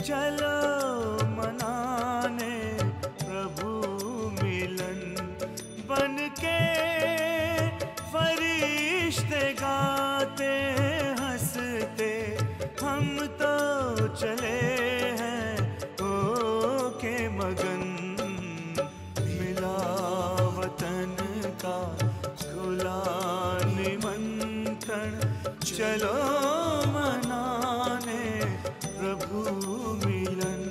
चलो मनाने प्रभु मिलन, बनके फरिश्ते गाते हंसते हम तो चले हैं हो के मगन। मिला वतन का खुला निमंत्रण, चलो मनाने प्रभु मिलन।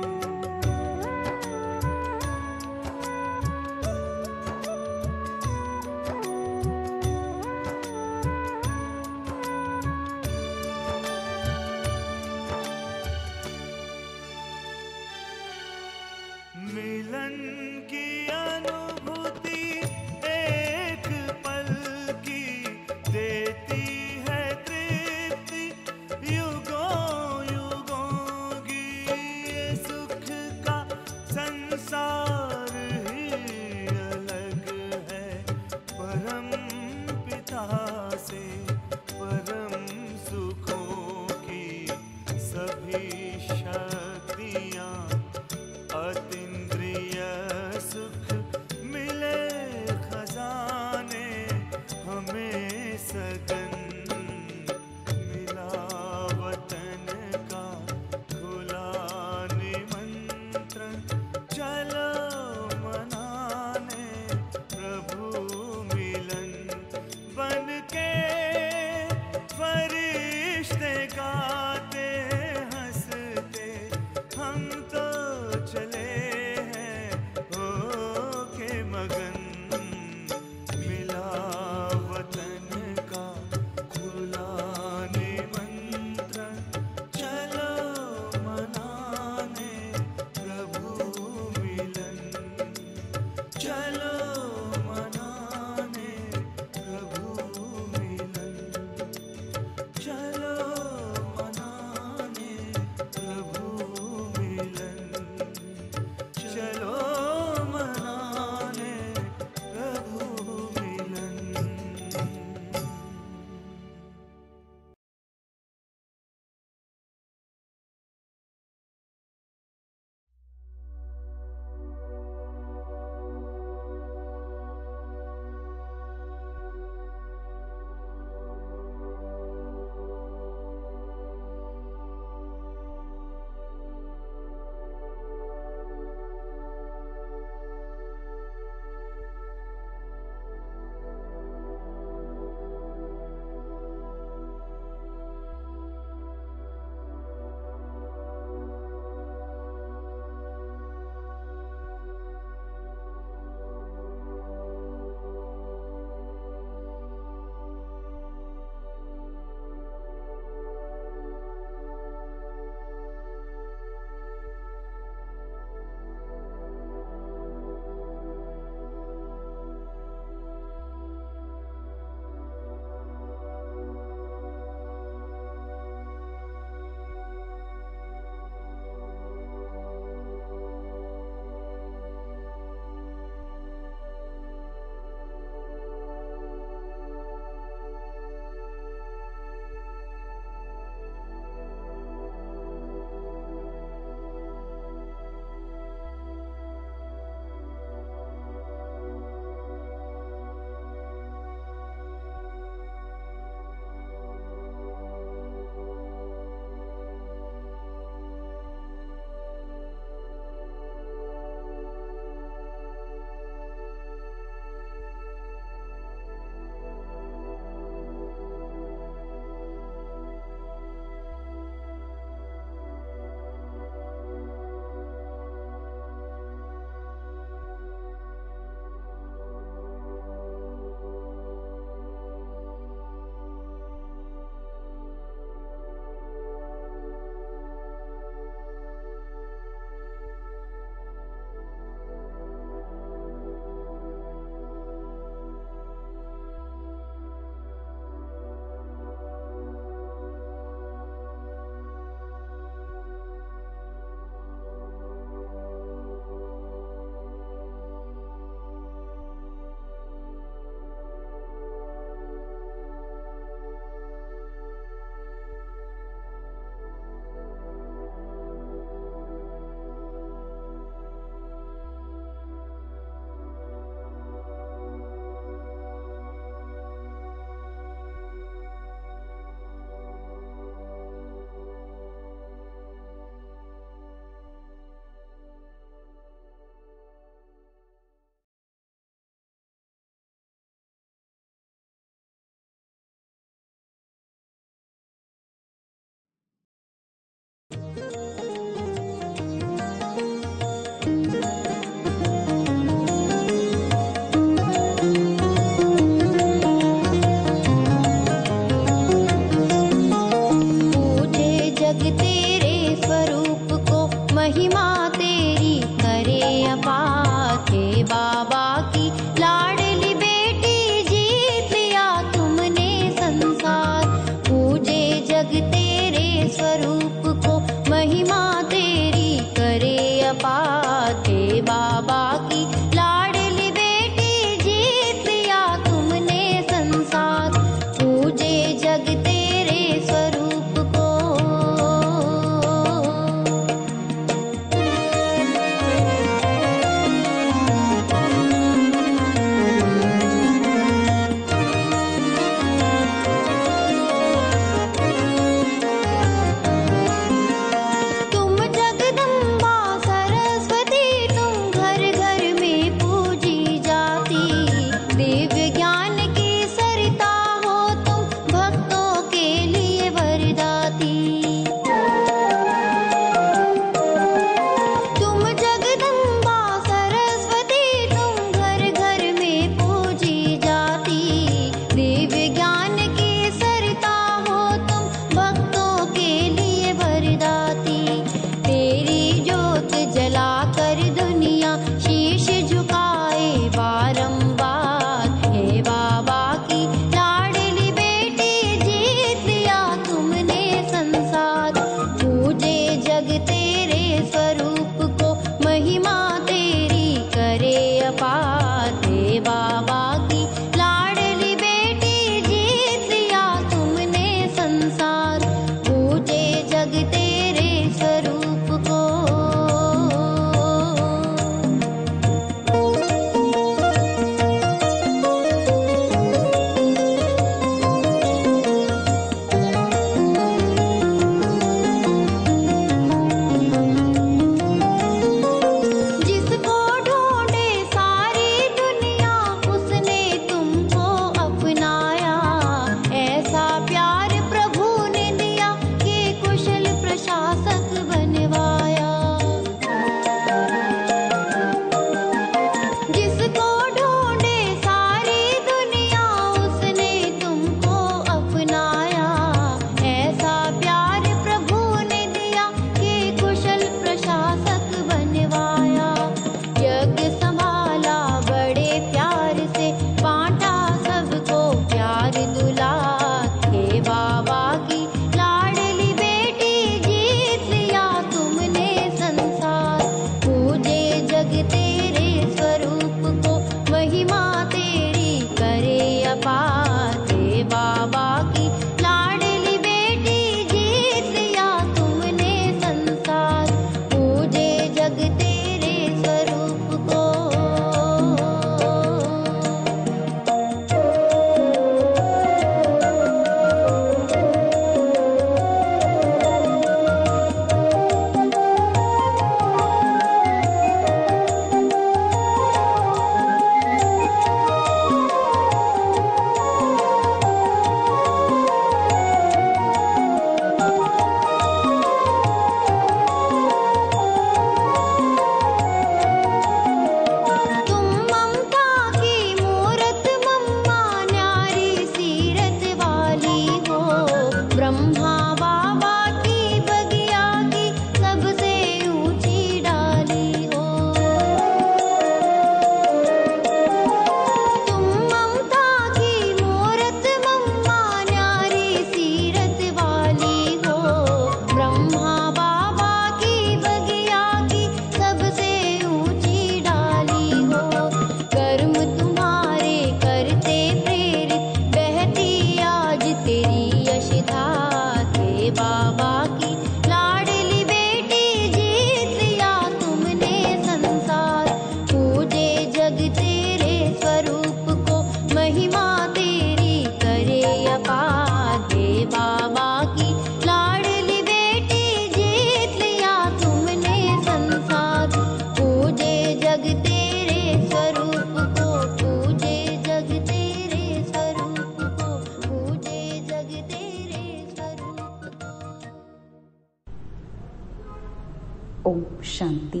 ओम शांति।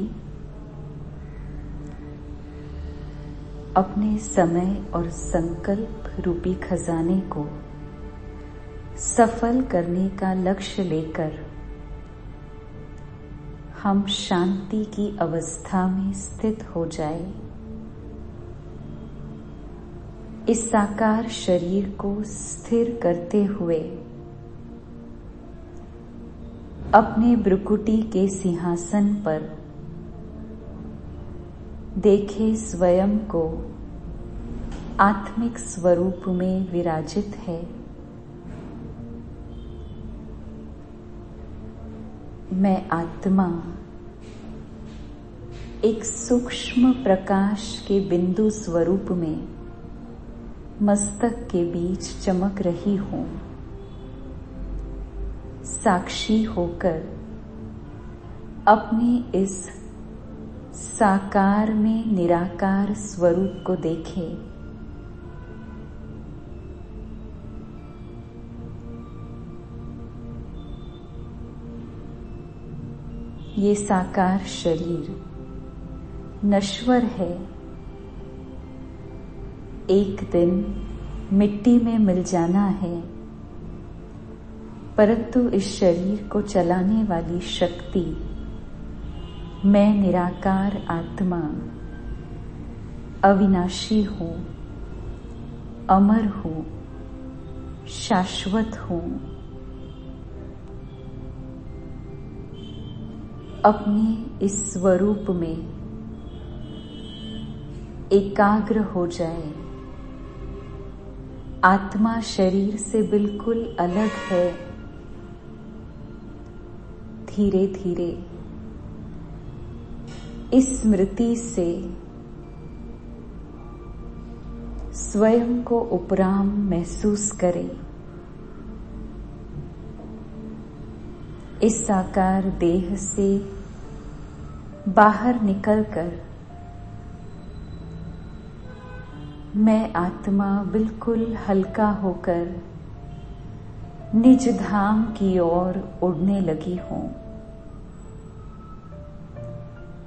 अपने समय और संकल्प रूपी खजाने को सफल करने का लक्ष्य लेकर हम शांति की अवस्था में स्थित हो जाए। इस साकार शरीर को स्थिर करते हुए अपने भ्रुकुटी के सिंहासन पर देखे स्वयं को आत्मिक स्वरूप में विराजित है। मैं आत्मा एक सूक्ष्म प्रकाश के बिंदु स्वरूप में मस्तक के बीच चमक रही हूँ। साक्षी होकर अपने इस साकार में निराकार स्वरूप को देखें। ये साकार शरीर नश्वर है, एक दिन मिट्टी में मिल जाना है, परंतु इस शरीर को चलाने वाली शक्ति मैं निराकार आत्मा अविनाशी हूँ, अमर हूँ, शाश्वत हूँ। अपने इस स्वरूप में एकाग्र हो जाए। आत्मा शरीर से बिल्कुल अलग है। धीरे धीरे इस स्मृति से स्वयं को उपराम महसूस करें। इस साकार देह से बाहर निकलकर मैं आत्मा बिल्कुल हल्का होकर निज धाम की ओर उड़ने लगी हूँ।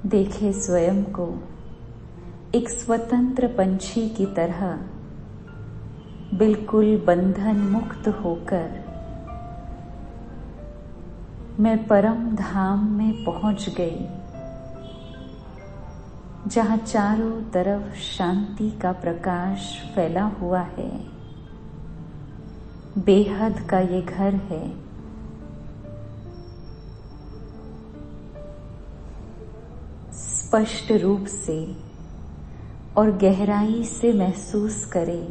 देखे स्वयं को एक स्वतंत्र पंछी की तरह बिल्कुल बंधन मुक्त होकर मैं परम धाम में पहुंच गई, जहां चारों तरफ शांति का प्रकाश फैला हुआ है। बेहद का ये घर है। स्पष्ट रूप से और गहराई से महसूस करें,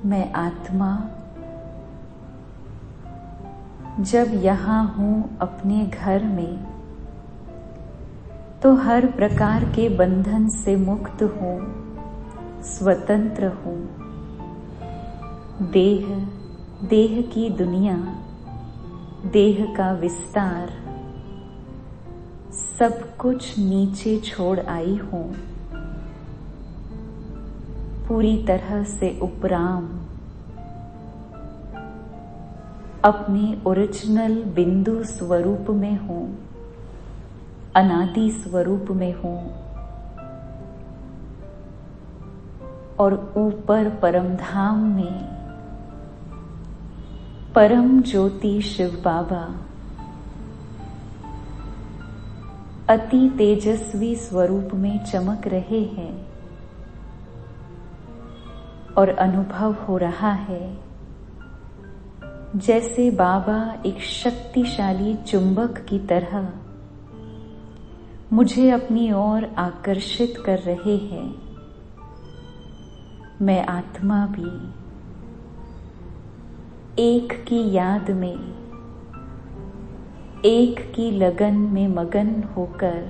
मैं आत्मा जब यहाँ हूँ अपने घर में, तो हर प्रकार के बंधन से मुक्त हूँ, स्वतंत्र हूँ। देह की दुनिया, देह का विस्तार, सब कुछ नीचे छोड़ आई हूँ। पूरी तरह से उपराम अपने ओरिजिनल बिंदु स्वरूप में हूँ, अनादि स्वरूप में हूँ। और ऊपर परम धाम में परम ज्योति शिव बाबा अति तेजस्वी स्वरूप में चमक रहे हैं और अनुभव हो रहा है जैसे बाबा एक शक्तिशाली चुंबक की तरह मुझे अपनी ओर आकर्षित कर रहे हैं। मैं आत्मा भी एक की याद में, एक की लगन में मगन होकर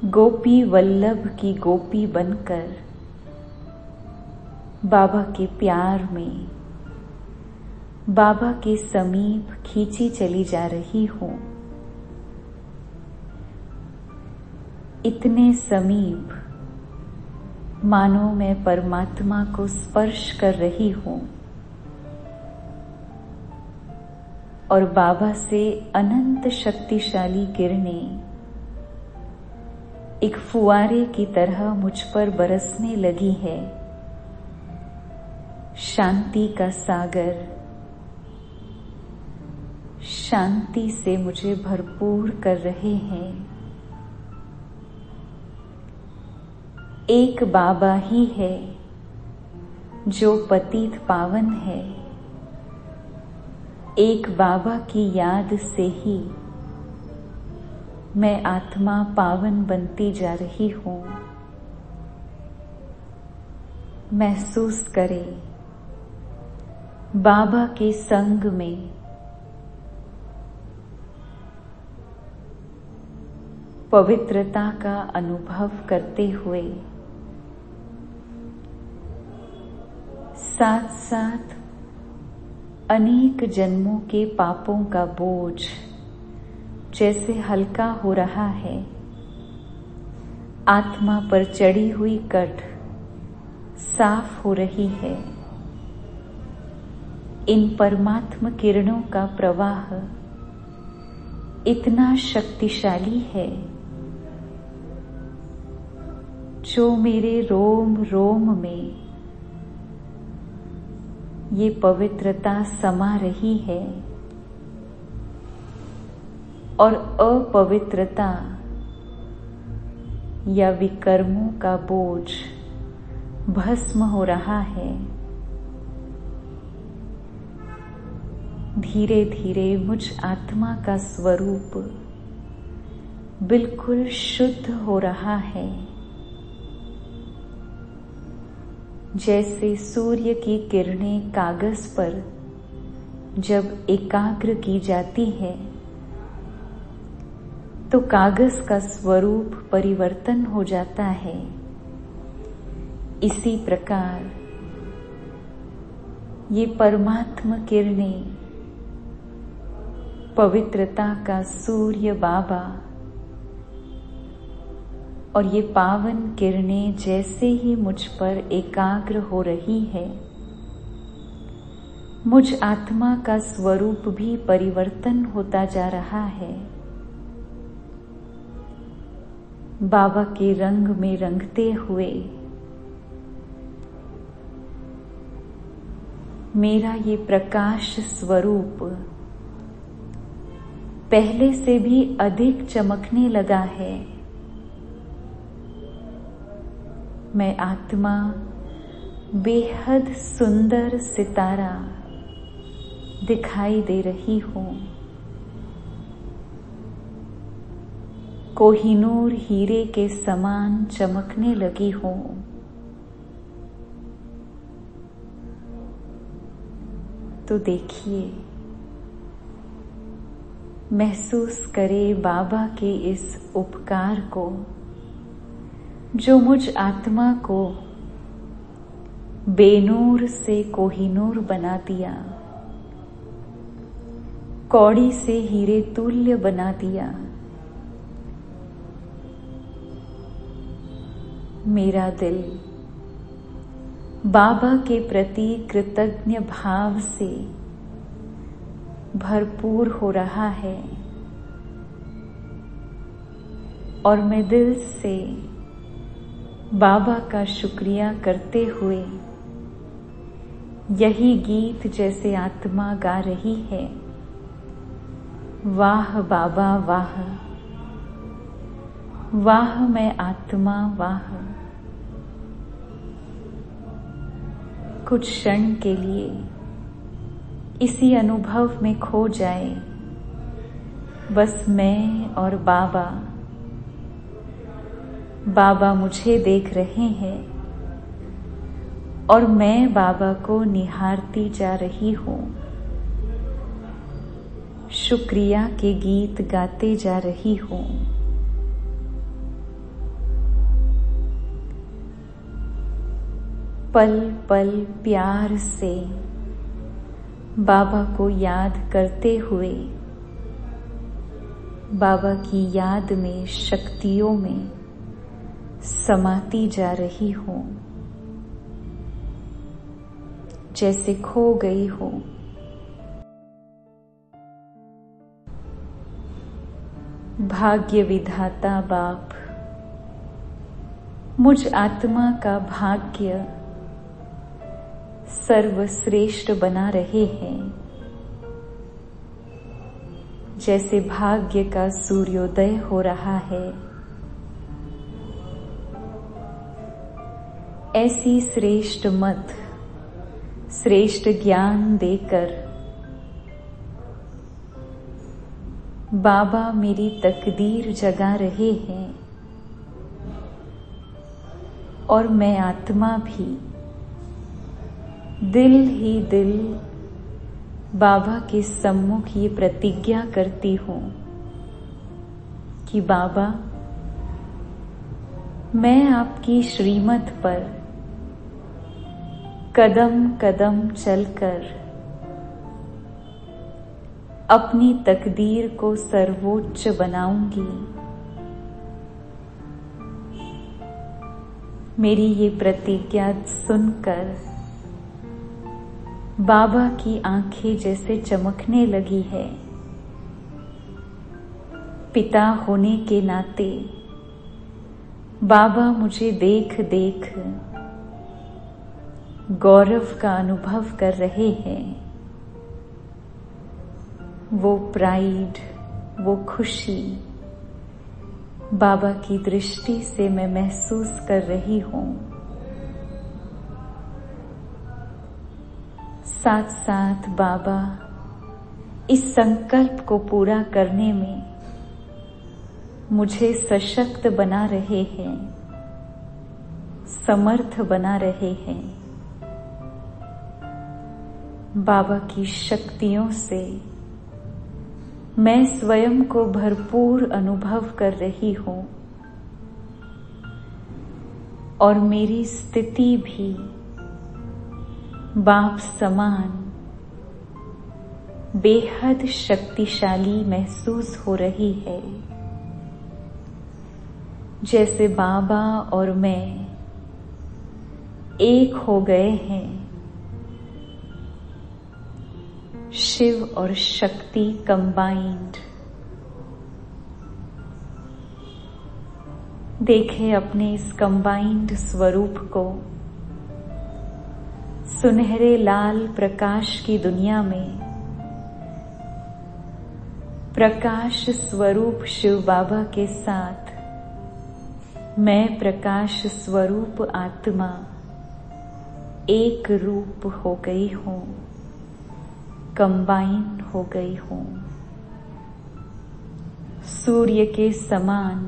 गोपी वल्लभ की गोपी बनकर बाबा के प्यार में, बाबा के समीप खींची चली जा रही हूँ। इतने समीप मानो मैं परमात्मा को स्पर्श कर रही हूँ। और बाबा से अनंत शक्तिशाली किरणें एक फुआरे की तरह मुझ पर बरसने लगी है। शांति का सागर शांति से मुझे भरपूर कर रहे हैं। एक बाबा ही है जो पतित पावन है। एक बाबा की याद से ही मैं आत्मा पावन बनती जा रही हूँ। महसूस करें बाबा के संग में पवित्रता का अनुभव करते हुए साथ साथ अनेक जन्मों के पापों का बोझ जैसे हल्का हो रहा है। आत्मा पर चढ़ी हुई कट साफ हो रही है। इन परमात्म किरणों का प्रवाह इतना शक्तिशाली है जो मेरे रोम रोम में ये पवित्रता समा रही है और अपवित्रता या विकर्मों का बोझ भस्म हो रहा है। धीरे धीरे मुझ आत्मा का स्वरूप बिल्कुल शुद्ध हो रहा है। जैसे सूर्य की किरणें कागज पर जब एकाग्र की जाती है तो कागज का स्वरूप परिवर्तन हो जाता है। इसी प्रकार ये परमात्म किरणें पवित्रता का सूर्य बाबा और ये पावन किरणें जैसे ही मुझ पर एकाग्र हो रही है, मुझ आत्मा का स्वरूप भी परिवर्तन होता जा रहा है। बाबा के रंग में रंगते हुए मेरा ये प्रकाश स्वरूप पहले से भी अधिक चमकने लगा है। मैं आत्मा बेहद सुंदर सितारा दिखाई दे रही हूँ। कोहिनूर हीरे के समान चमकने लगी हूँ। तो देखिए, महसूस करें बाबा के इस उपकार को जो मुझ आत्मा को बेनूर से कोहिनूर बना दिया, कौड़ी से हीरे तुल्य बना दिया। मेरा दिल बाबा के प्रति कृतज्ञ भाव से भरपूर हो रहा है और मैं दिल से बाबा का शुक्रिया करते हुए यही गीत जैसे आत्मा गा रही है, वाह बाबा वाह, वाह मैं आत्मा वाह। कुछ क्षण के लिए इसी अनुभव में खो जाए, बस मैं और बाबा। बाबा मुझे देख रहे हैं और मैं बाबा को निहारती जा रही हूँ। शुक्रिया के गीत गाते जा रही हूँ। पल पल प्यार से बाबा को याद करते हुए बाबा की याद में शक्तियों में समाती जा रही हूँ, जैसे खो गई हूँ। भाग्य विधाता बाप, मुझ आत्मा का भाग्य सर्वश्रेष्ठ बना रहे हैं। जैसे भाग्य का सूर्योदय हो रहा है, ऐसी श्रेष्ठ मत, श्रेष्ठ ज्ञान देकर बाबा मेरी तकदीर जगा रहे हैं और मैं आत्मा भी दिल ही दिल बाबा के सम्मुख ये प्रतिज्ञा करती हूँ कि बाबा, मैं आपकी श्रीमत पर कदम कदम चलकर अपनी तकदीर को सर्वोच्च बनाऊंगी। मेरी ये प्रतिज्ञा सुनकर बाबा की आंखें जैसे चमकने लगी है। पिता होने के नाते बाबा मुझे देख देख गौरव का अनुभव कर रहे हैं। वो प्राइड, वो खुशी बाबा की दृष्टि से मैं महसूस कर रही हूँ। साथ साथ बाबा इस संकल्प को पूरा करने में मुझे सशक्त बना रहे हैं, समर्थ बना रहे हैं। बाबा की शक्तियों से मैं स्वयं को भरपूर अनुभव कर रही हूँ और मेरी स्थिति भी बाप समान बेहद शक्तिशाली महसूस हो रही है। जैसे बाबा और मैं एक हो गए हैं। शिव और शक्ति कंबाइंड। देखें अपने इस कंबाइंड स्वरूप को। सुनहरे लाल प्रकाश की दुनिया में प्रकाश स्वरूप शिव बाबा के साथ मैं प्रकाश स्वरूप आत्मा एक रूप हो गई हूँ, कंबाइन हो गई हूँ। सूर्य के समान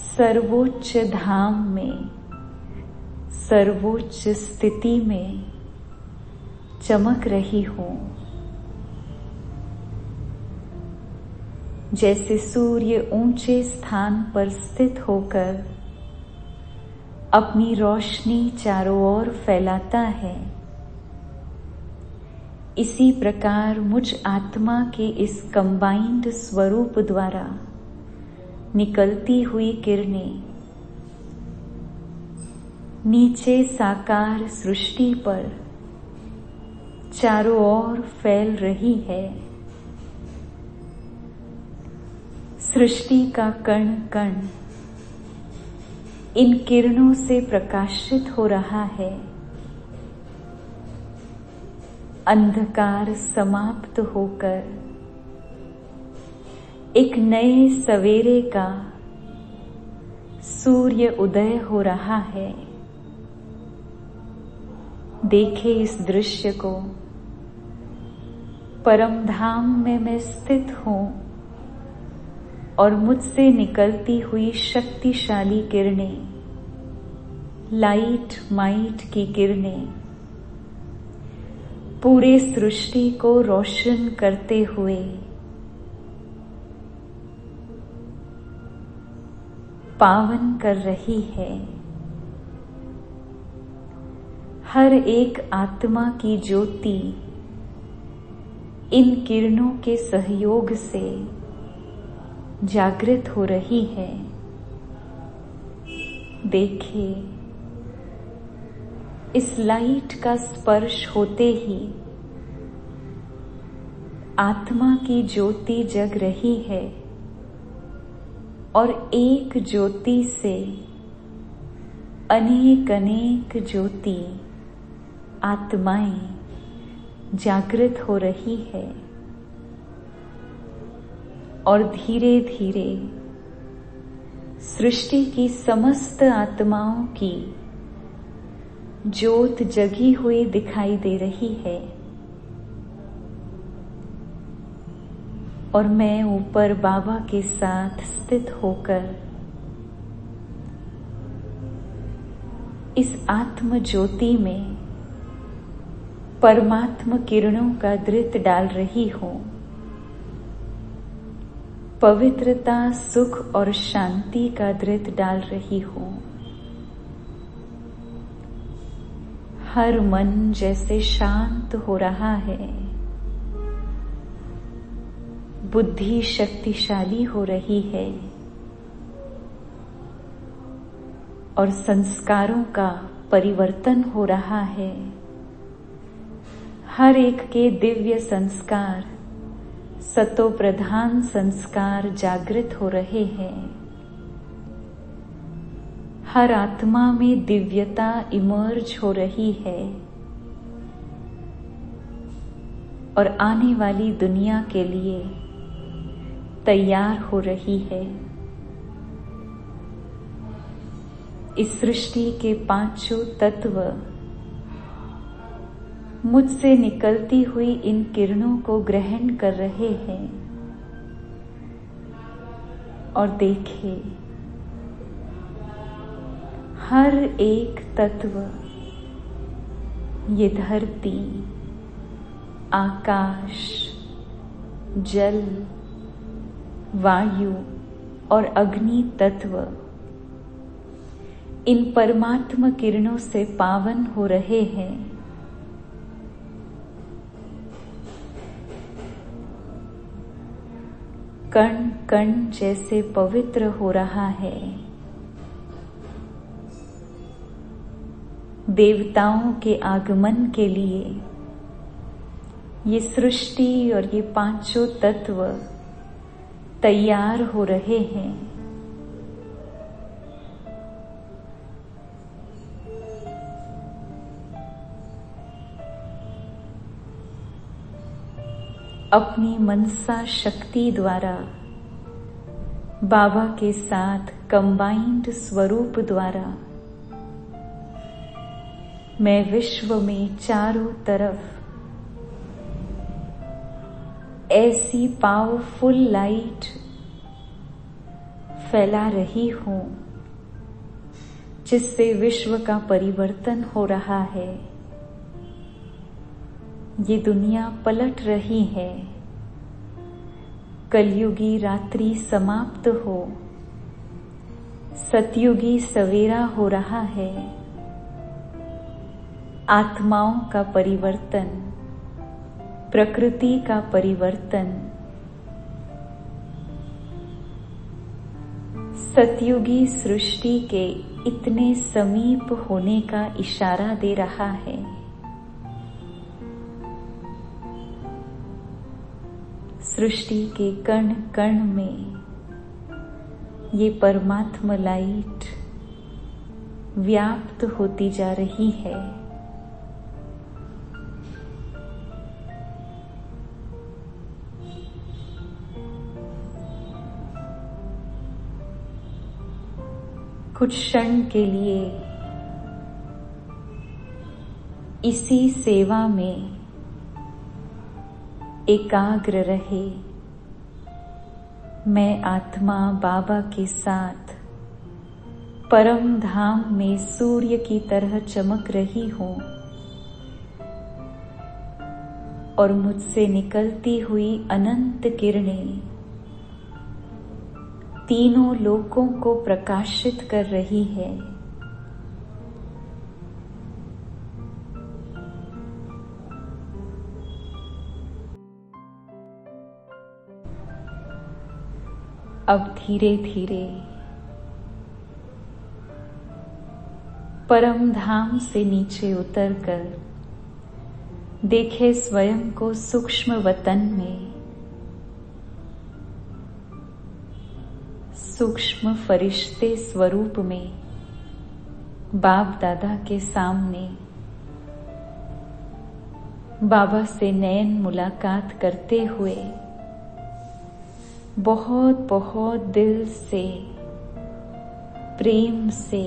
सर्वोच्च धाम में, सर्वोच्च स्थिति में चमक रही हूँ। जैसे सूर्य ऊंचे स्थान पर स्थित होकर अपनी रोशनी चारों ओर फैलाता है, इसी प्रकार मुझ आत्मा के इस कंबाइंड स्वरूप द्वारा निकलती हुई किरणें नीचे साकार सृष्टि पर चारों ओर फैल रही है। सृष्टि का कण कण इन किरणों से प्रकाशित हो रहा है। अंधकार समाप्त होकर एक नए सवेरे का सूर्य उदय हो रहा है। देखे इस दृश्य को। परम धाम में मैं स्थित हूँ और मुझसे निकलती हुई शक्तिशाली किरणें, लाइट माइट की किरणें पूरे सृष्टि को रोशन करते हुए पावन कर रही है। हर एक आत्मा की ज्योति इन किरणों के सहयोग से जागृत हो रही है। देखिए, इस लाइट का स्पर्श होते ही आत्मा की ज्योति जग रही है और एक ज्योति से अनेक अनेक ज्योति आत्माएं जागृत हो रही है और धीरे धीरे सृष्टि की समस्त आत्माओं की ज्योत जगी हुई दिखाई दे रही है। और मैं ऊपर बाबा के साथ स्थित होकर इस आत्म ज्योति में परमात्म किरणों का दृत डाल रही हूं। पवित्रता, सुख और शांति का दृत डाल रही हूं। हर मन जैसे शांत हो रहा है, बुद्धि शक्तिशाली हो रही है और संस्कारों का परिवर्तन हो रहा है। हर एक के दिव्य संस्कार, सतो प्रधान संस्कार जागृत हो रहे हैं। हर आत्मा में दिव्यता इमर्ज हो रही है और आने वाली दुनिया के लिए तैयार हो रही है। इस सृष्टि के पांचों तत्व मुझसे निकलती हुई इन किरणों को ग्रहण कर रहे हैं। और देखिए, हर एक तत्व, ये धरती, आकाश, जल, वायु और अग्नि तत्व इन परमात्म किरणों से पावन हो रहे हैं। कण कण जैसे पवित्र हो रहा है। देवताओं के आगमन के लिए ये सृष्टि और ये पांचों तत्व तैयार हो रहे हैं। अपनी मनसा शक्ति द्वारा बाबा के साथ कंबाइंड स्वरूप द्वारा मैं विश्व में चारों तरफ ऐसी पावरफुल लाइट फैला रही हूं जिससे विश्व का परिवर्तन हो रहा है। ये दुनिया पलट रही है। कलयुगी रात्रि समाप्त हो, सतयुगी सवेरा हो रहा है। आत्माओं का परिवर्तन, प्रकृति का परिवर्तन सतयुगी सृष्टि के इतने समीप होने का इशारा दे रहा है। सृष्टि के कण कण में ये परमात्मा लाइट व्याप्त होती जा रही है। कुछ क्षण के लिए इसी सेवा में एकाग्र रहे। मैं आत्मा बाबा के साथ परम धाम में सूर्य की तरह चमक रही हूं और मुझसे निकलती हुई अनंत किरणें तीनों लोकों को प्रकाशित कर रही है। अब धीरे धीरे परम धाम से नीचे उतरकर देखे स्वयं को सूक्ष्म वतन में, सूक्ष्म फरिश्ते स्वरूप में, बाप दादा के सामने बाबा से नयन मुलाकात करते हुए बहुत बहुत दिल से, प्रेम से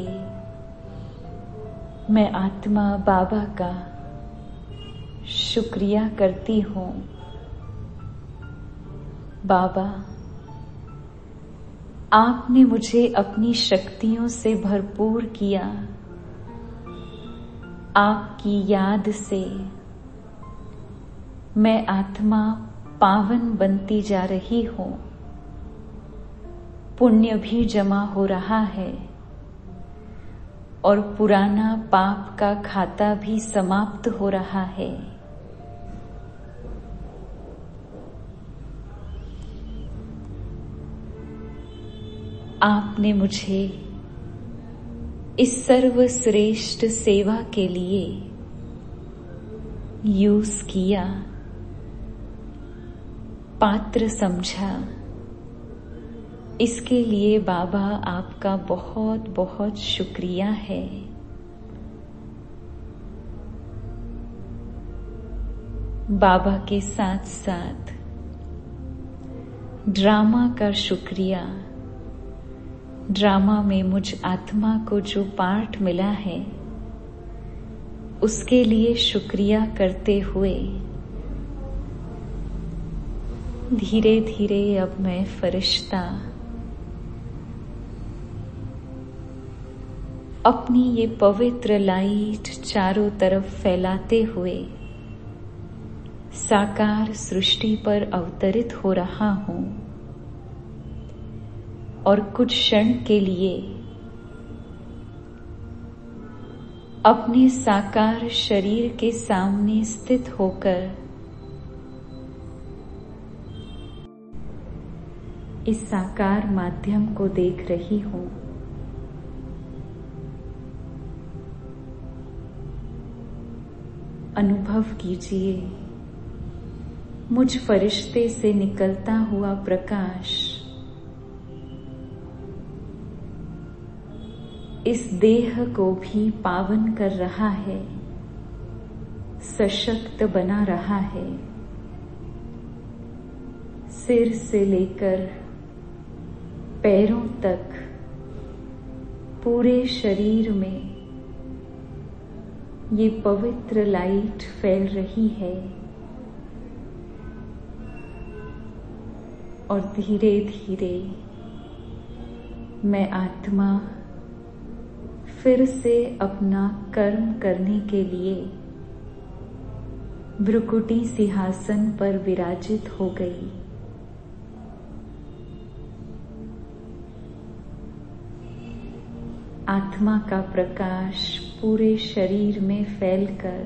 मैं आत्मा बाबा का शुक्रिया करती हूँ। बाबा, आपने मुझे अपनी शक्तियों से भरपूर किया। आपकी याद से मैं आत्मा पावन बनती जा रही हूँ। पुण्य भी जमा हो रहा है और पुराना पाप का खाता भी समाप्त हो रहा है। आपने मुझे इस सर्वश्रेष्ठ सेवा के लिए यूज किया, पात्र समझा। इसके लिए बाबा आपका बहुत बहुत शुक्रिया है। बाबा के साथ साथ ड्रामा का शुक्रिया। ड्रामा में मुझ आत्मा को जो पार्ट मिला है उसके लिए शुक्रिया करते हुए धीरे धीरे अब मैं फरिश्ता अपनी ये पवित्र लाइट चारों तरफ फैलाते हुए साकार सृष्टि पर अवतरित हो रहा हूँ और कुछ क्षण के लिए अपने साकार शरीर के सामने स्थित होकर इस साकार माध्यम को देख रही हूँ। अनुभव कीजिए मुझ फरिश्ते से निकलता हुआ प्रकाश इस देह को भी पावन कर रहा है, सशक्त बना रहा है। सिर से लेकर पैरों तक पूरे शरीर में ये पवित्र लाइट फैल रही है और धीरे धीरे मैं आत्मा फिर से अपना कर्म करने के लिए भ्रुकुटी सिंहासन पर विराजित हो गई। आत्मा का प्रकाश पूरे शरीर में फैलकर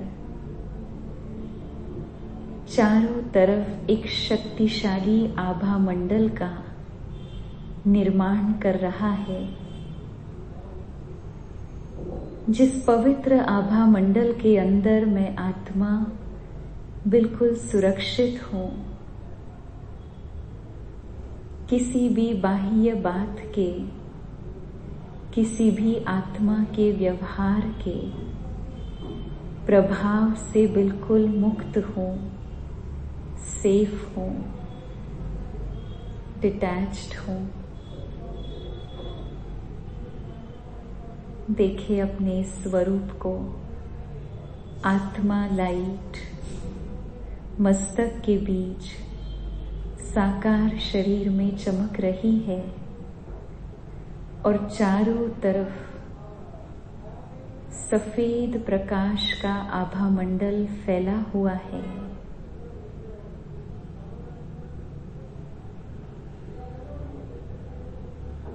चारों तरफ एक शक्तिशाली आभा मंडल का निर्माण कर रहा है। जिस पवित्र आभा मंडल के अंदर मैं आत्मा बिल्कुल सुरक्षित हूँ, किसी भी बाह्य बात के, किसी भी आत्मा के व्यवहार के प्रभाव से बिल्कुल मुक्त हूँ, सेफ हूँ, डिटैच्ड हूँ। देखिए अपने स्वरूप को। आत्मा लाइट मस्तक के बीच साकार शरीर में चमक रही है और चारों तरफ सफेद प्रकाश का आभा मंडल फैला हुआ है।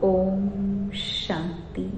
ओम शांति।